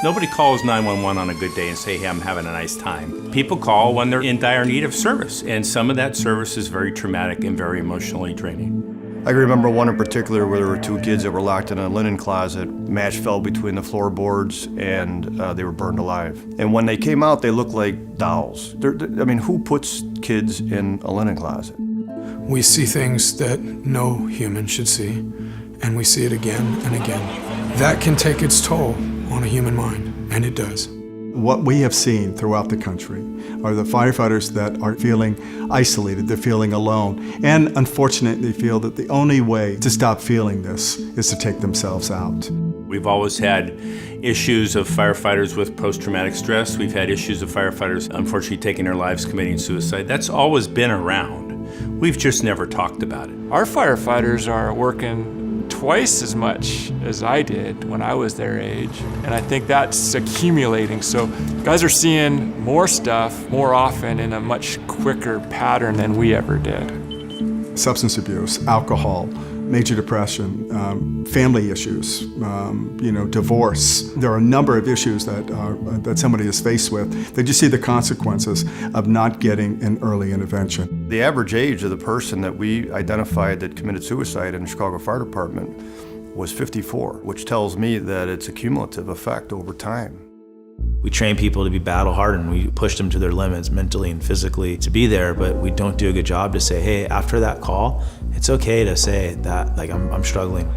Nobody calls 911 on a good day and say, hey, I'm having a nice time. People call when they're in dire need of service, and some of that service is very traumatic and very emotionally draining. I can remember one in particular where there were two kids that were locked in a linen closet. Match fell between the floorboards and they were burned alive. And when they came out, they looked like dolls. I mean, who puts kids in a linen closet? We see things that no human should see, and we see it again and again. That can take its toll on a human mind, and it does. What we have seen throughout the country are the firefighters that are feeling isolated, they're feeling alone, and unfortunately feel that the only way to stop feeling this is to take themselves out. We've always had issues of firefighters with post-traumatic stress. We've had issues of firefighters unfortunately taking their lives, committing suicide. That's always been around. We've just never talked about it. Our firefighters are working twice as much as I did when I was their age, and I think that's accumulating. So guys are seeing more stuff more often in a much quicker pattern than we ever did. Substance abuse, alcohol, major depression, family issues, divorce. There are a number of issues that somebody is faced with. They just see the consequences of not getting an early intervention. The average age of the person that we identified that committed suicide in the Chicago Fire Department was 54, which tells me that it's a cumulative effect over time. We train people to be battle-hardened. We push them to their limits mentally and physically to be there, but we don't do a good job to say, hey, after that call, it's okay to say that, like, I'm struggling.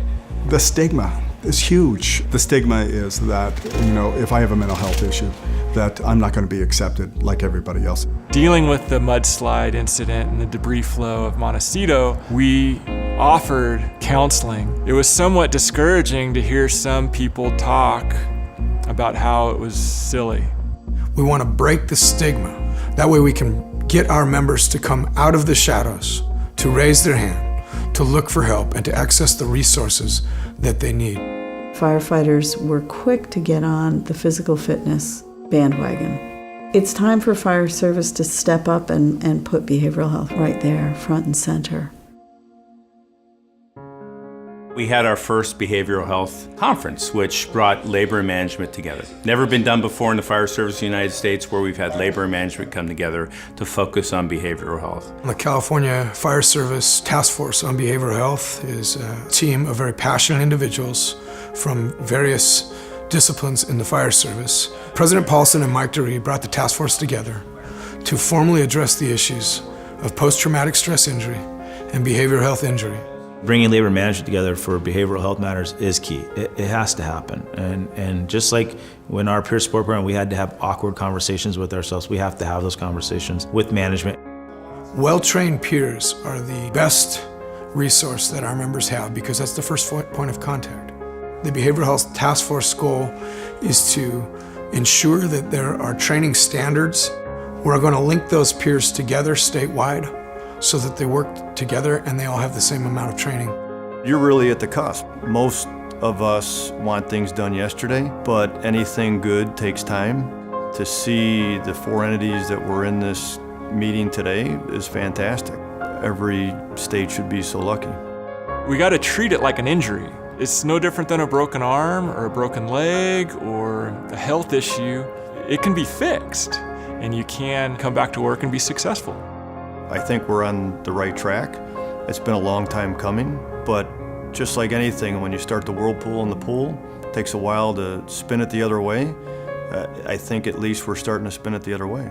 The stigma is huge. The stigma is that, if I have a mental health issue, that I'm not going to be accepted like everybody else. Dealing with the mudslide incident and the debris flow of Montecito, we offered counseling. It was somewhat discouraging to hear some people talk about how it was silly. We want to break the stigma. That way we can get our members to come out of the shadows, to raise their hand, to look for help, and to access the resources that they need. Firefighters were quick to get on the physical fitness bandwagon. It's time for fire service to step up and put behavioral health right there, front and center. We had our first behavioral health conference, which brought labor and management together. Never been done before in the fire service of the United States, where we've had labor and management come together to focus on behavioral health. The California Fire Service Task Force on Behavioral Health is a team of very passionate individuals from various disciplines in the fire service. President Paulson and Mike DeRee brought the task force together to formally address the issues of post-traumatic stress injury and behavioral health injury. Bringing labor management together for behavioral health matters is key. It has to happen. And just like when our peer support program, we had to have awkward conversations with ourselves, we have to have those conversations with management. Well-trained peers are the best resource that our members have, because that's the first point of contact. The Behavioral Health Task Force goal is to ensure that there are training standards. We're going to link those peers together statewide so that they work together and they all have the same amount of training. You're really at the cusp. Most of us want things done yesterday, but anything good takes time. To see the four entities that were in this meeting today is fantastic. Every state should be so lucky. We got to treat it like an injury. It's no different than a broken arm or a broken leg or a health issue. It can be fixed, and you can come back to work and be successful. I think we're on the right track. It's been a long time coming, but just like anything, when you start the whirlpool in the pool, it takes a while to spin it the other way. I think at least we're starting to spin it the other way.